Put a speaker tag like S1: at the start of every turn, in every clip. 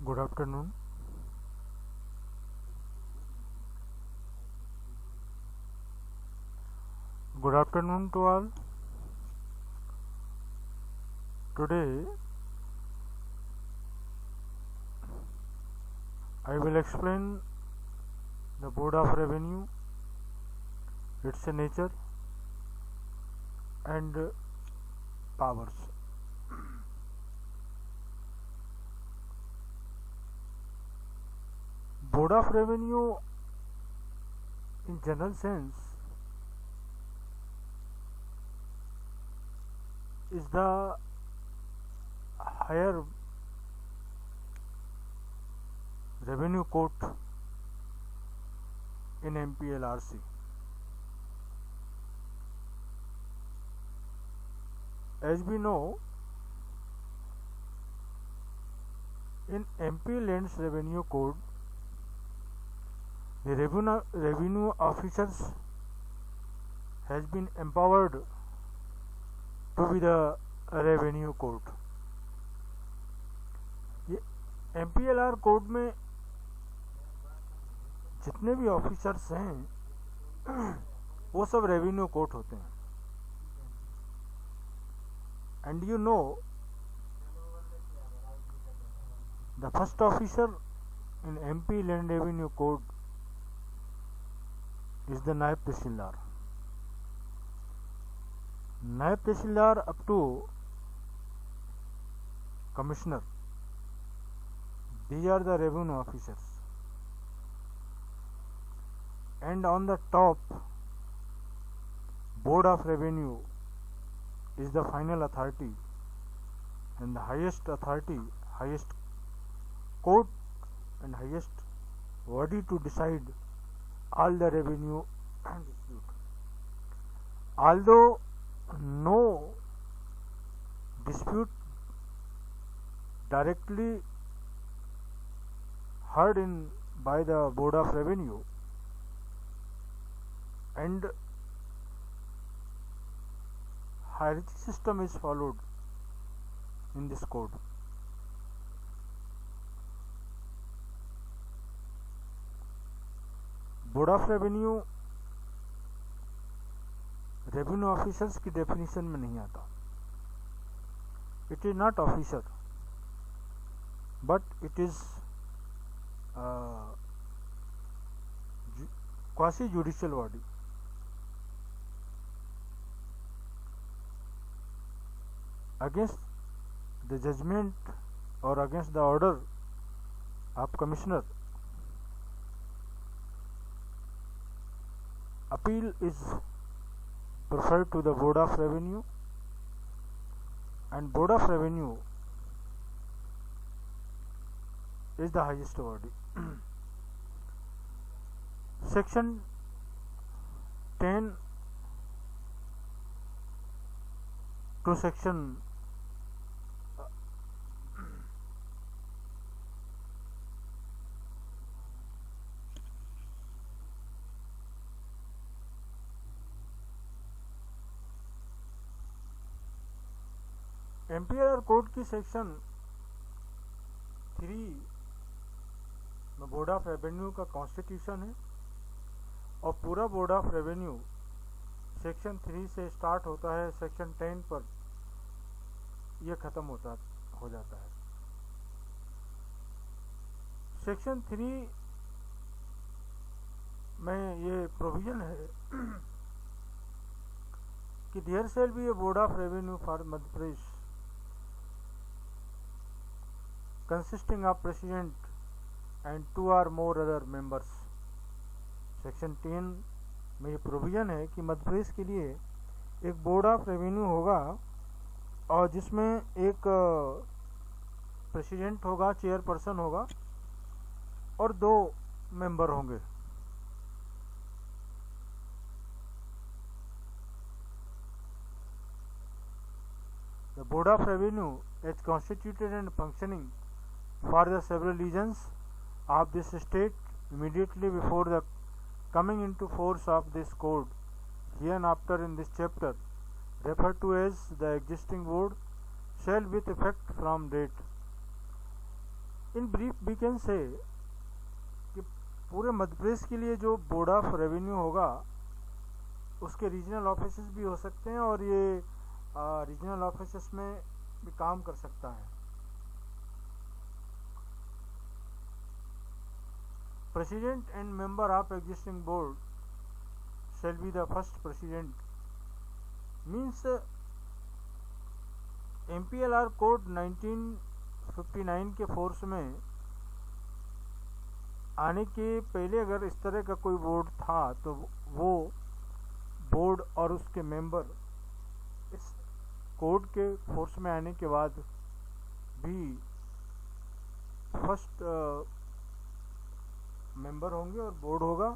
S1: Good afternoon. Good afternoon to all. Today I will explain the Board of Revenue, its nature and powers. Board of Revenue in general sense is the higher revenue court in MPLRC. As we know, in MP Lands Revenue Code, the revenue officers has been empowered to be the revenue court. ये MPLR code में जितने भी officers हैं वो सब revenue court होते हैं. And you know the first officer in MP land revenue code is the naib tehsildar. Naib tehsildar up to commissioner, these are the revenue officers, and on the top Board of Revenue is the final authority and the highest authority, highest court and highest body to decide all the revenue and dispute. Although no dispute directly heard in by the Board of Revenue, and hierarchy system is followed in this code. Board of Revenue revenue officers की definition में नहीं आता. It is not officer but it is quasi judicial body. Against the judgement और against the order of commissioner, appeal is preferred to the Board of Revenue, and Board of Revenue is the highest body. Section 10 to section MPLR code की section 3 में board of revenue का constitution है, और पूरा board of revenue section 3 से start होता है, section 10 पर यह खत्म हो जाता है. सेक्शन 3 में ये प्रोविजन है कि there shall be a board of revenue for Madhya Pradesh consisting of president and 2 or more other members. Section 10 में ये प्रोविजन है कि मध्य प्रदेश के लिए एक बोर्ड ऑफ रेवेन्यू होगा, और जिसमें एक प्रेसिडेंट होगा, चेयरपर्सन होगा, और 2 मेंबर होंगे. The Board of Revenue is constituted and functioning for the several regions of this state immediately before the coming into force of this code, hereinafter in this chapter referred to as the existing board, shall with effect from date in brief we can say कि पूरे मध्य प्रदेश के लिए जो board of revenue होगा उसके regional offices भी हो सकते हैं और ये रीजनल ऑफिसेस में भी काम कर सकता है। President and member of existing board shall be the first president means MPLR code 1959 के फोर्स में आने के पहले अगर इस तरह का कोई बोर्ड था तो वो बोर्ड और उसके मेंबर इस कोड के फोर्स में आने के बाद भी फर्स्ट मेंबर होंगे और बोर्ड होगा।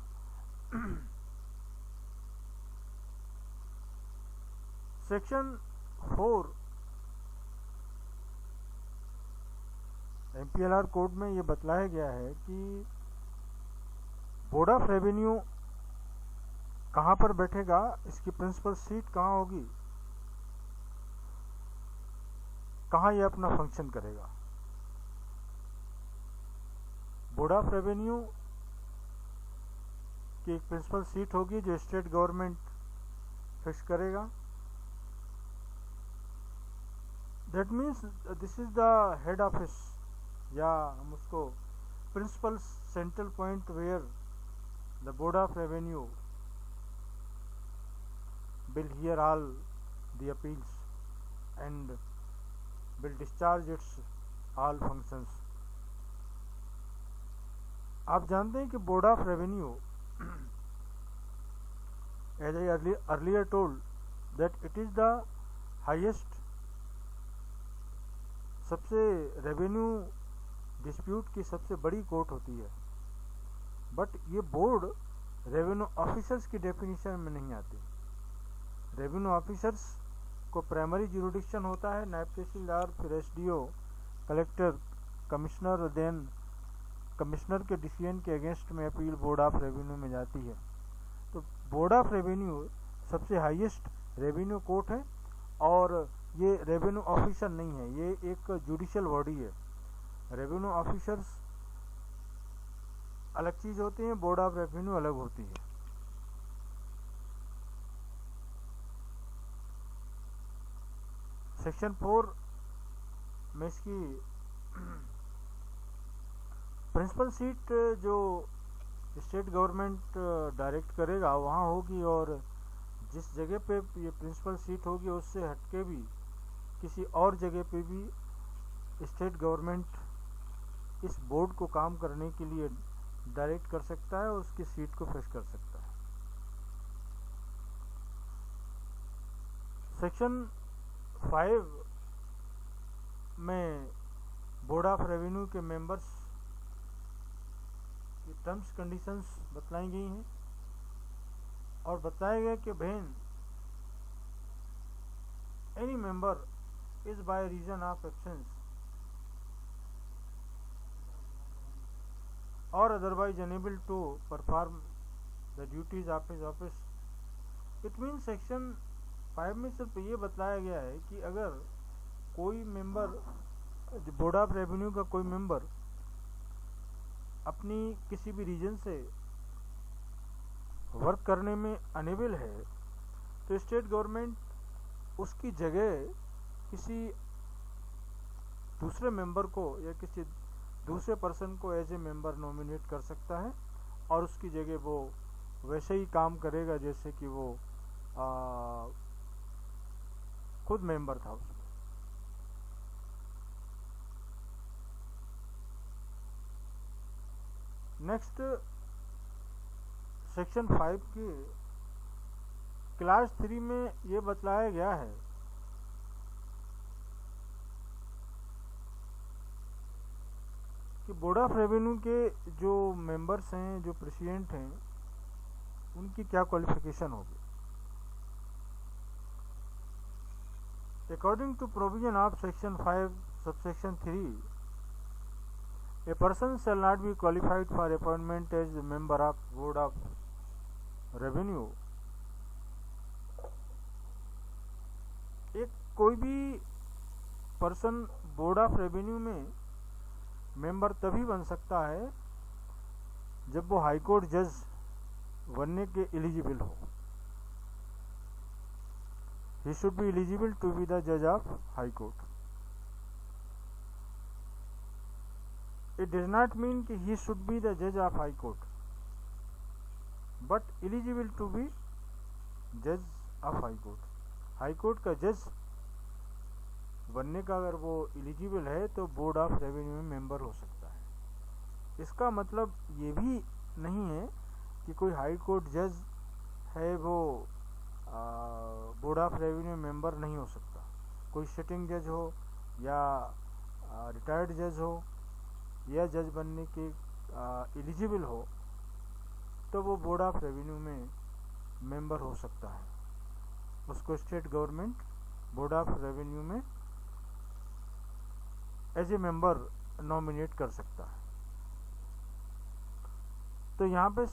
S1: सेक्शन 4 MPLR कोड में ये बतलाया गया है कि बोर्ड ऑफ रेवेन्यू कहाँ पर बैठेगा, इसकी प्रिंसिपल सीट कहाँ होगी, कहाँ ये अपना फंक्शन करेगा। बोर्ड ऑफ रेवेन्यू की एक प्रिंसिपल सीट होगी जो स्टेट गवर्नमेंट फिक्स करेगा। That means this is the head office या हम उसको principal central point where the board of revenue will hear all the appeals and will discharge its all functions. आप जानते हैं कि board of revenue as I earlier told that it is the highest सबसे revenue dispute की सबसे बड़ी court होती है, बट ये बोर्ड रेवेन्यू ऑफिसर्स की डेफिनेशन में नहीं आती। रेवेन्यू ऑफिसर्स को प्राइमरी जुरिडिक्शन होता है, नायब तहसीलदार, फिर SDO, collector, commissioner, then commissioner के डिसीजन के अगेंस्ट में अपील बोर्ड ऑफ रेवेन्यू में जाती है। तो बोर्ड ऑफ रेवेन्यू सबसे हाईएस्ट रेवेन्यू कोर्ट है और ये रेवेन्यू ऑफिसर नहीं है, ये एक जुडिशियल बॉडी है। रेवेन्यू ऑफिसर्स अलग चीज होती हैं, बोर्ड ऑफ रेवेन्यू अलग होती है। सेक्शन 4 में इसकी प्रिंसिपल सीट जो स्टेट गवर्नमेंट डायरेक्ट करेगा वहाँ होगी और जिस जगह पे ये प्रिंसिपल सीट होगी उससे हटके भी किसी और जगह पे भी स्टेट गवर्नमेंट इस बोर्ड को काम करने के लिए डायरेक्ट कर सकता है और उसकी सीट को फिक्स कर सकता है। सेक्शन 5 में बोर्ड ऑफ रेवेन्यू के मेंबर्स की टर्म्स कंडीशंस बतलाई गई हैं और बताया गया कि when any member is by reason of absence or otherwise unable to perform the duties of his office. It mean section 5 में सिर्फ ये बताया गया है कि अगर कोई मेंबर, बोर्ड ऑफ रेवेन्यू का कोई मेंबर अपनी किसी भी रीजन से वर्क करने में अनेबल है तो स्टेट गवर्नमेंट उसकी जगह किसी दूसरे मेंबर को या किसी दूसरे पर्सन को एज ए मेंबर नॉमिनेट कर सकता है और उसकी जगह वो वैसे ही काम करेगा जैसे कि वो खुद मेंबर था उसमें। नेक्स्ट सेक्शन 5 के क्लास 3 में ये बतलाया गया है कि बोर्ड ऑफ रेवेन्यू के जो मेंबर्स हैं, जो प्रेसिडेंट हैं, उनकी क्या क्वालिफिकेशन होगी। According to provision of section 5 subsection 3, a person shall not be qualified for appointment as a member of board of revenue। एक कोई भी पर्सन बोर्ड ऑफ रेवेन्यू में मेंबर तभी बन सकता है जब वो हाई कोर्ट जज बनने के एलिजिबल हो। He should be eligible to be the जज of high court. It does not mean कि ही शुड बी द जज of high court, but eligible to be जज of high court. High court का जज बनने का अगर वो एलिजिबल है तो बोर्ड ऑफ रेवेन्यू में मेंबर हो सकता है। इसका मतलब ये भी नहीं है कि कोई हाई कोर्ट जज है वो बोर्ड ऑफ रेवेन्यू मेंबर नहीं हो सकता। कोई सिटिंग जज हो या रिटायर्ड जज हो या जज बनने के एलिजिबल हो तो वो बोर्ड ऑफ रेवेन्यू में मेंबर हो सकता है। उसको state government board of revenue में एज ए मेंबर नॉमिनेट कर सकता है। तो यहाँ पे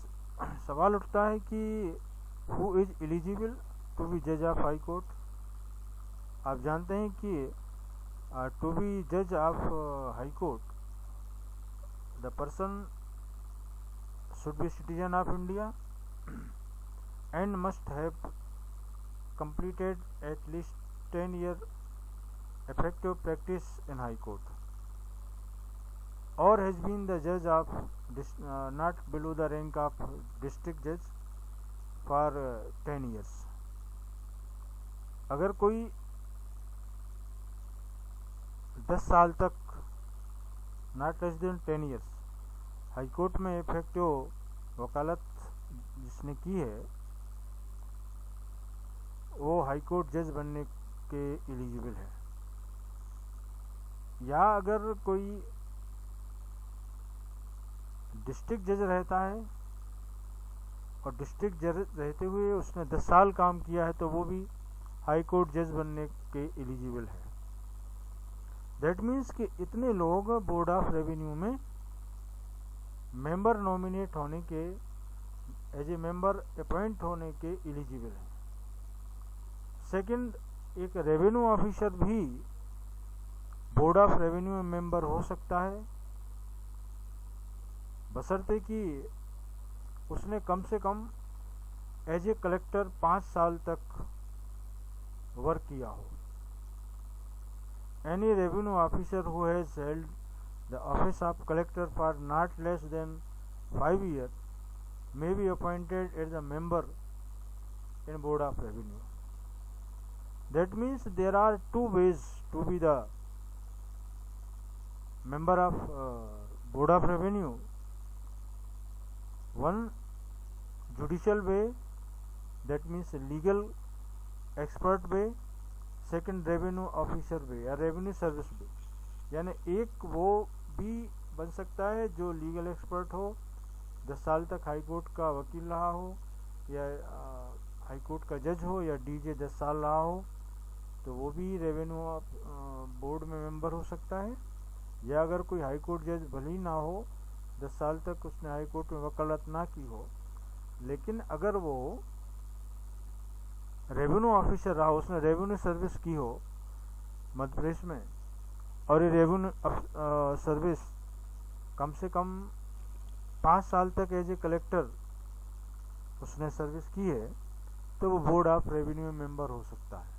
S1: सवाल उठता है कि who is eligible to be जज ऑफ हाई कोर्ट। आप जानते हैं कि टू बी जज of high court the person should be citizen of India and must have completed at least 10-year effective practice in High Court or has been the judge of not below the rank of district judge for 10 years। अगर कोई 10 साल तक not less than 10 years high court में effective वकालत जिसने की है वो हाई कोर्ट जज बनने के एलिजिबल है। या अगर कोई डिस्ट्रिक्ट जज रहता है और डिस्ट्रिक्ट जज रहते हुए उसने 10 साल काम किया है तो वो भी हाई कोर्ट जज बनने के एलिजिबल है। दैट मीन्स कि इतने लोग बोर्ड ऑफ रेवेन्यू में मेंबर नॉमिनेट होने के एज ए मेंबर अपॉइंट होने के एलिजिबल है। सेकंड, एक रेवेन्यू ऑफिसर भी बोर्ड ऑफ रेवेन्यू में मेंबर हो सकता है बशर्ते कि उसने कम से कम एज ए कलेक्टर 5 साल तक वर्क किया हो। Any revenue officer who has held the office of collector for not less than 5 years may be appointed as a member in board of revenue। That means there are two ways to be the member of board of revenue। One, judicial way, that means legal expert way। Second, revenue officer way या revenue service way। यानी एक वो भी बन सकता है जो legal expert हो, 10 साल तक हाई कोर्ट का वकील रहा हो या हाई कोर्ट का जज हो या डीजे 10 साल रहा हो तो वो भी रेवेन्यू बोर्ड में मेंबर हो सकता है। या अगर कोई हाई कोर्ट जज भले ही ना हो, 10 साल तक उसने हाई कोर्ट में वकालत ना की हो, लेकिन अगर वो रेवेन्यू ऑफिसर रहा, उसने रेवेन्यू सर्विस की हो मध्य प्रदेश में और ये रेवेन्यू सर्विस कम से कम 5 साल तक एज ए कलेक्टर उसने सर्विस की है तो वो बोर्ड ऑफ रेवेन्यू में मेंबर हो सकता है।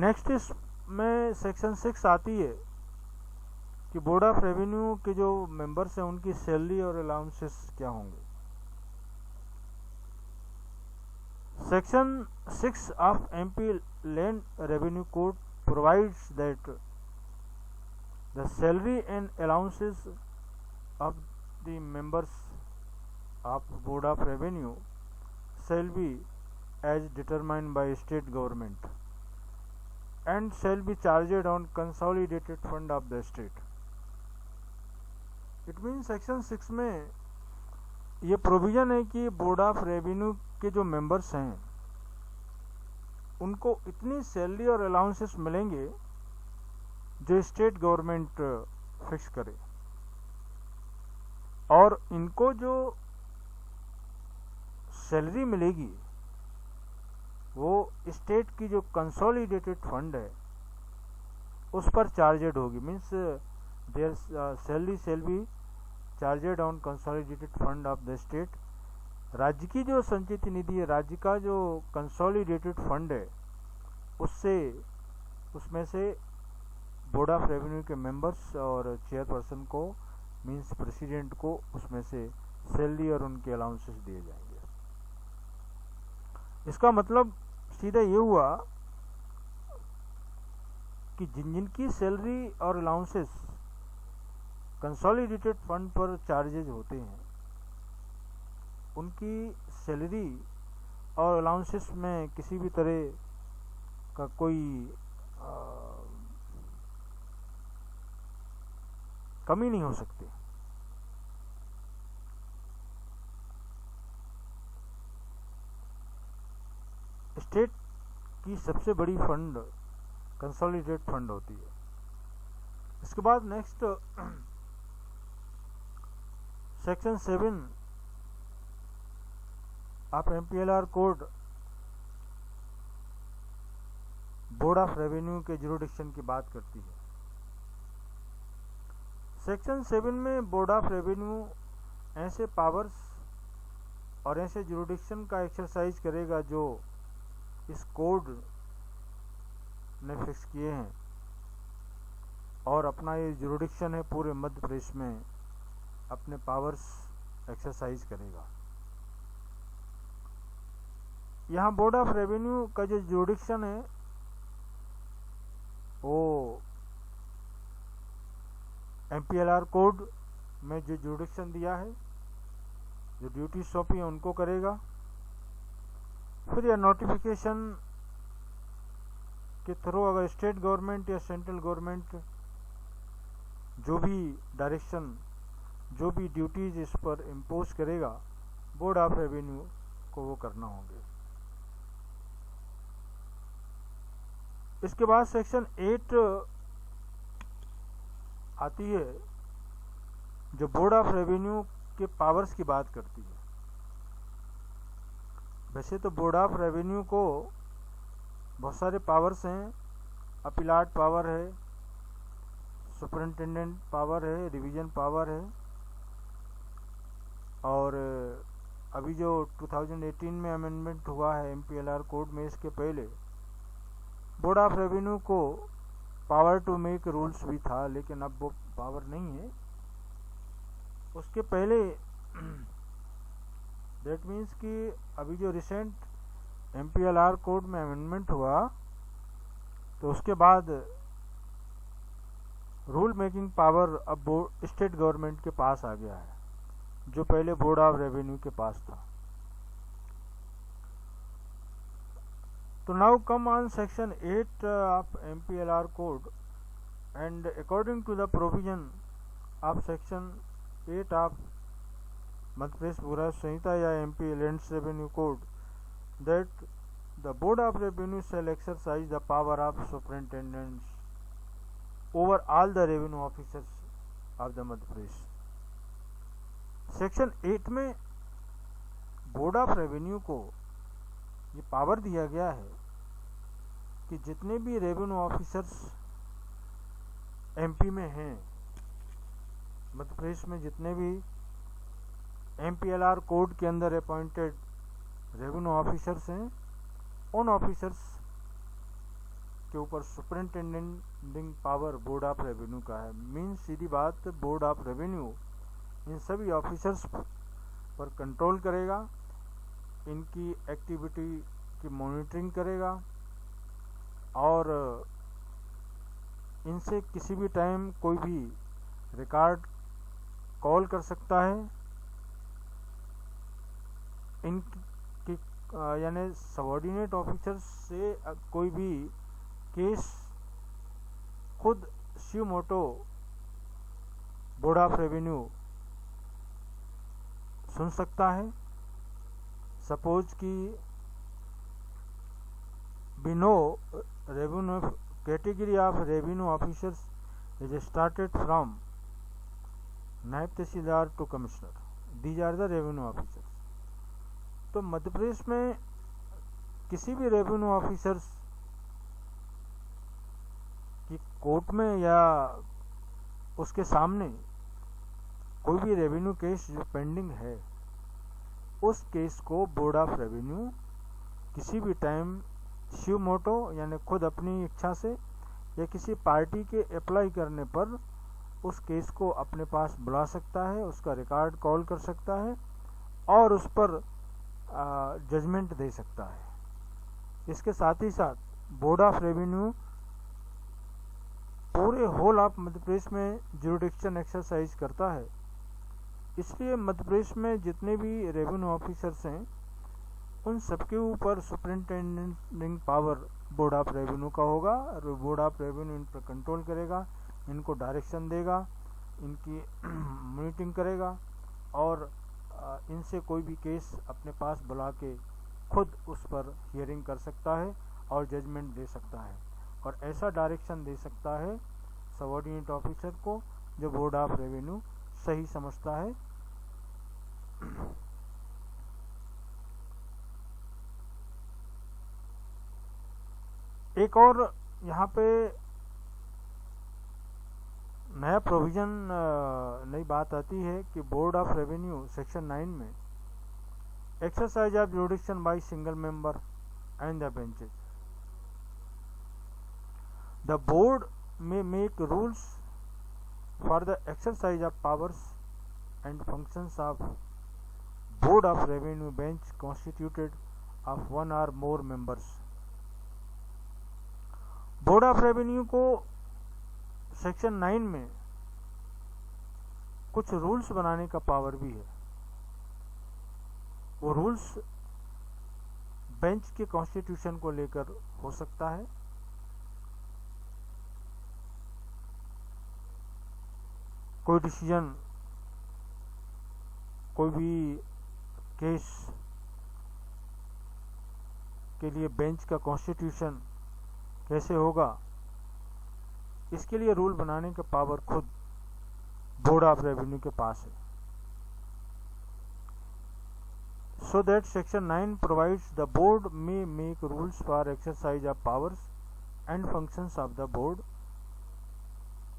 S1: नेक्स्ट इसमें सेक्शन 6 आती है कि बोर्ड ऑफ रेवेन्यू के जो मेंबर्स हैं उनकी सैलरी और अलाउंसेस क्या होंगे। Section 6 of MP land revenue code provides that the salary and allowances of the members of board of revenue shall be as determined by state government and shall be charged on consolidated fund of the state। It means section 6 में ये provision है कि board of revenue के जो members हैं उनको इतनी salary और अलाउंसेस मिलेंगे जो स्टेट गवर्नमेंट फिक्स करे और इनको जो सैलरी मिलेगी वो स्टेट की जो कंसोलिडेटेड फंड है उस पर चार्जेड होगी। Means their salary shall be charged on consolidated fund of the state। राज्य की जो संचित निधि है, राज्य का जो कंसोलिडेटेड फंड है, उसमें से बोर्ड ऑफ रेवेन्यू के मेंबर्स और चेयरपर्सन को मींस प्रेसिडेंट को उसमें से सैलरी और उनके अलाउंसेस दिए जाएंगे। इसका मतलब सीधा ये हुआ कि जिनकी सैलरी और अलाउंसेस कंसोलिडेटेड फंड पर चार्जेज होते हैं, उनकी सैलरी और अलाउंसेस में किसी भी तरह का कोई कमी नहीं हो सकती। स्टेट की सबसे बड़ी फंड कंसोलिडेटेड फंड होती है। इसके बाद नेक्स्ट सेक्शन 7 आप MPLR code board of revenue के जुरिडिक्शन की बात करती है। सेक्शन 7 में बोर्ड ऑफ रेवेन्यू ऐसे पावर्स और ऐसे जुरिडिक्शन का एक्सरसाइज करेगा जो इस कोड ने फिक्स किए हैं, और अपना ये जुरिडिक्शन है पूरे मध्य प्रदेश में अपने पावर्स एक्सरसाइज करेगा। यहाँ बोर्ड ऑफ रेवेन्यू का जो जुरिडिक्शन है वो MPLR कोड में जो जुरिडिक्शन दिया है, जो ड्यूटी सौंपी है उनको करेगा। फिर यह नोटिफिकेशन के थ्रू अगर स्टेट गवर्नमेंट या सेंट्रल गवर्नमेंट जो भी डायरेक्शन, जो भी ड्यूटीज इस पर इम्पोज करेगा, बोर्ड ऑफ रेवेन्यू को वो करना होंगे। इसके बाद सेक्शन 8 आती है जो बोर्ड ऑफ रेवेन्यू के पावर्स की बात करती है। वैसे तो बोर्ड ऑफ रेवेन्यू को बहुत सारे पावर्स हैं, अपीलाट पावर है, सुपरिंटेंडेंट पावर है, रिवीजन पावर है, और अभी जो 2018 में अमेंडमेंट हुआ है MPLR कोड में, इसके पहले बोर्ड ऑफ रेवेन्यू को पावर टू मेक रूल्स भी था, लेकिन अब वो पावर नहीं है। उसके पहले दैट मीन्स कि अभी जो रिसेंट MPLR कोड में अमेंडमेंट हुआ तो उसके बाद रूल मेकिंग पावर अब स्टेट गवर्नमेंट के पास आ गया है, जो पहले बोर्ड ऑफ रेवेन्यू के पास था। तो now come on section 8 of MPLR code, and according to the provision of section 8 of Madhya Pradesh Bura Sanhita या MP Lands Revenue Code, that the Board of Revenue shall exercise the power of superintendents over all the revenue officers of the Madhya Pradesh। Section 8 में board of revenue को ये power दिया गया है कि जितने भी रेवेन्यू ऑफिसर्स MP में हैं, मध्य प्रदेश में जितने भी MPLR कोड के अंदर अपॉइंटेड रेवेन्यू ऑफिसर्स हैं, उन ऑफिसर्स के ऊपर superintending power board of revenue का है। मीन्स सीधी बात, बोर्ड ऑफ रेवेन्यू इन सभी ऑफिसर्स पर कंट्रोल करेगा, इनकी एक्टिविटी की मॉनिटरिंग करेगा, और इनसे किसी भी टाइम कोई भी रिकॉर्ड कॉल कर सकता है। इनकी यानी सबऑर्डिनेट ऑफिसर्स से कोई भी केस खुद suo motu board of revenue सुन सकता है। सपोज कि बिनो revenue category of revenue officers is started from naib tehsildar to commissioner, these are the revenue officers. तो मध्य प्रदेश में किसी भी रेवेन्यू ऑफिसर्स की कोर्ट में या उसके सामने कोई भी रेवेन्यू केस जो पेंडिंग है, उस केस को बोर्ड ऑफ रेवेन्यू किसी भी टाइम शिव मोटो यानी खुद अपनी इच्छा से या किसी पार्टी के अप्लाई करने पर उस केस को अपने पास बुला सकता है, उसका रिकॉर्ड कॉल कर सकता है और उस पर जजमेंट दे सकता है। इसके साथ ही साथ बोर्ड ऑफ रेवेन्यू पूरे होल ऑफ मध्य प्रदेश में ज्यूरिडिक्शन एक्सरसाइज करता है। इसलिए मध्य प्रदेश में जितने भी रेवेन्यू ऑफिसर्स हैं, उन सबके ऊपर superintending power board of revenue का होगा और बोर्ड ऑफ रेवेन्यू इन पर कंट्रोल करेगा, इनको डायरेक्शन देगा, इनकी मॉनिटरिंग करेगा और इनसे कोई भी केस अपने पास बुला के खुद उस पर हियरिंग कर सकता है और जजमेंट दे सकता है और ऐसा डायरेक्शन दे सकता है सबऑर्डिनेट ऑफिसर को जो बोर्ड ऑफ रेवेन्यू सही समझता है। एक और यहाँ पे नया प्रोविजन, नई बात आती है कि बोर्ड ऑफ रेवेन्यू सेक्शन 9 में exercise of जुडिक्शन by single member and the benches, the board may make rules for the exercise of powers and functions of board of revenue bench constituted of one or more members। Board of revenue को section 9 में कुछ rules बनाने का power भी है। वो rules bench के constitution को लेकर हो सकता है, कोई डिसीजन, कोई भी केस के लिए बेंच का कॉन्स्टिट्यूशन कैसे होगा, इसके लिए रूल बनाने का पावर खुद बोर्ड ऑफ रेवेन्यू के पास है। So that section 9 provides the board may make rules for exercise of powers and functions of the board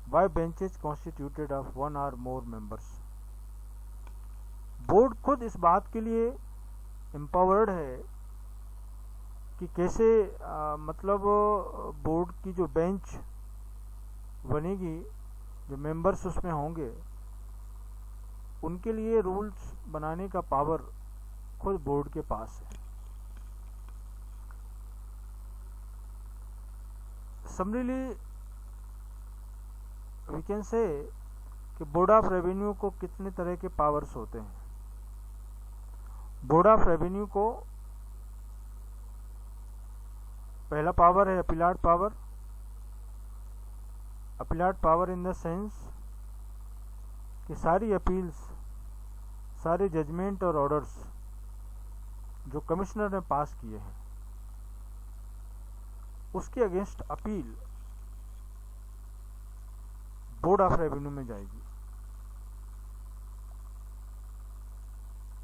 S1: by benches constituted of one or more members। Board खुद इस बात के लिए empowered है कि कैसे मतलब बोर्ड की जो बेंच बनेगी, जो मेंबर्स उसमें होंगे, उनके लिए रूल्स बनाने का पावर खुद बोर्ड के पास है। समरीली वी कैन से कि बोर्ड ऑफ रेवेन्यू को कितने तरह के पावर्स होते हैं। बोर्ड ऑफ रेवेन्यू को पहला पावर है appellate power. Appellate power in the sense कि सारी अपील्स, सारे जजमेंट और ऑर्डर्स जो कमिश्नर ने पास किए हैं, उसके against appeal board of revenue में जाएगी।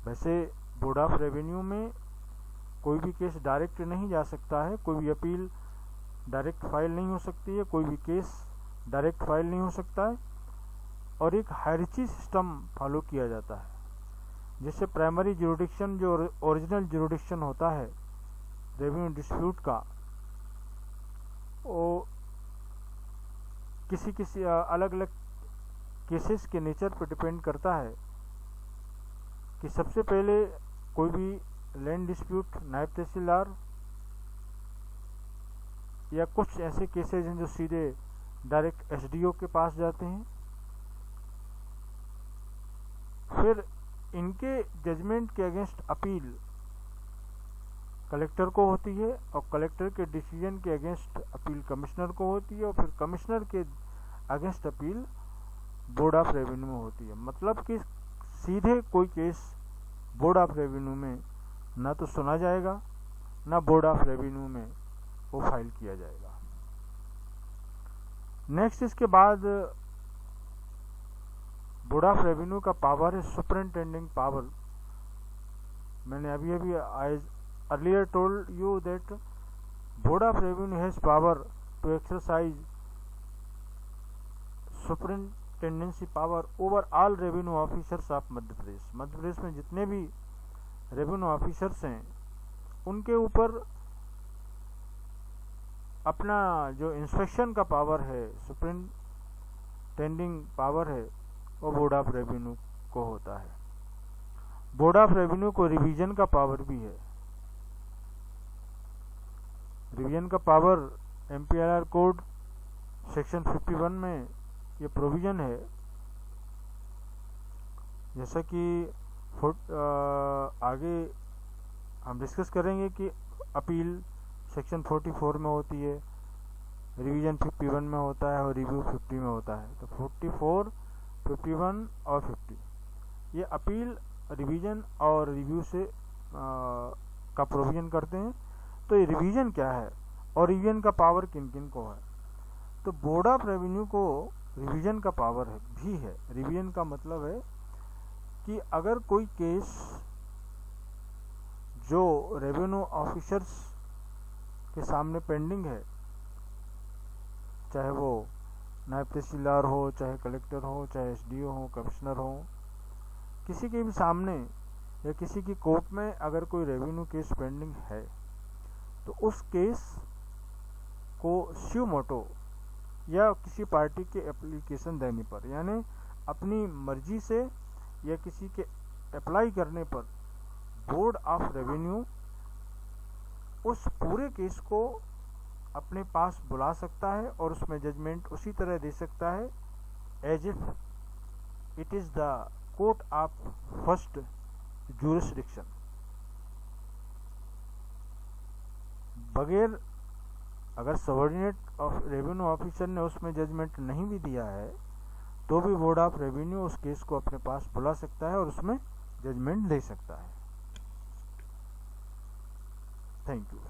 S1: वैसे बोर्ड ऑफ रेवेन्यू में कोई भी केस डायरेक्ट नहीं जा सकता है, कोई भी अपील डायरेक्ट फाइल नहीं हो सकती है, कोई भी केस डायरेक्ट फाइल नहीं हो सकता है और एक हायरार्ची सिस्टम फॉलो किया जाता है। जैसे प्राइमरी ज्यूरिडिक्शन जो ओरिजिनल ज्यूरिडिक्शन होता है रेवेन्यू डिस्प्यूट का, वो किसी किसी अलग अलग केसेस के नेचर पर डिपेंड करता है कि सबसे पहले कोई भी लैंड डिस्प्यूट नायब तहसीलदार या कुछ ऐसे केसेस हैं जो सीधे डायरेक्ट एसडीओ के पास जाते हैं, फिर इनके जजमेंट के अगेंस्ट अपील कलेक्टर को होती है और कलेक्टर के डिसीजन के अगेंस्ट अपील कमिश्नर को होती है और फिर कमिश्नर के against appeal board of revenue में होती है। मतलब कि सीधे कोई केस बोर्ड ऑफ रेवेन्यू में ना तो सुना जाएगा, ना बोर्ड ऑफ रेवेन्यू में वो फाइल किया जाएगा। नेक्स्ट इसके बाद बोर्ड ऑफ रेवेन्यू का पावर है सुपरिंटेंडिंग पावर। मैंने अभी earlier told you that board of revenue has power to exercise tendency power over all revenue officers of Madhya Pradesh. Madhya Pradesh में जितने भी रेवेन्यू ऑफिसर्स हैं उनके ऊपर अपना जो इंस्पेक्शन का पावर है, सुपरिंटेंडिंग पावर है, वो बोर्ड ऑफ रेवेन्यू को होता है। बोर्ड ऑफ रेवेन्यू को रिवीजन का पावर भी है। रिवीजन का पावर MPLR कोड सेक्शन 51 में ये प्रोविजन है, जैसा कि आगे हम डिस्कस करेंगे कि अपील सेक्शन 44 में होती है, रिवीजन 51 में होता है और रिव्यू 50 में होता है। तो 44, 51 और 50 ये अपील, रिवीजन और रिव्यू से का प्रोविजन करते हैं। तो ये रिवीजन क्या है और रिवीजन का पावर किन किन को है? तो बोर्ड ऑफ रेवेन्यू को रिवीजन का पावर है भी है। रिवीजन का मतलब है कि अगर कोई केस जो रेवेन्यू ऑफिसर्स के सामने पेंडिंग है, चाहे वो नायब तहसीलदार हो, चाहे कलेक्टर हो, चाहे SDO हो, कमिश्नर हो, किसी के भी सामने या किसी की कोर्ट में अगर कोई रेवेन्यू केस पेंडिंग है तो उस केस को स्यू मोटो या किसी पार्टी के एप्लीकेशन देने पर, यानी अपनी मर्जी से या किसी के अप्लाई करने पर बोर्ड ऑफ रेवेन्यू उस पूरे केस को अपने पास बुला सकता है और उसमें जजमेंट उसी तरह दे सकता है as if it is the court of first jurisdiction. बगैर अगर सबऑर्डिनेट ऑफ रेवेन्यू ऑफिसर ने उसमें जजमेंट नहीं भी दिया है तो भी बोर्ड ऑफ रेवेन्यू उस केस को अपने पास बुला सकता है और उसमें जजमेंट दे सकता है। Thank you.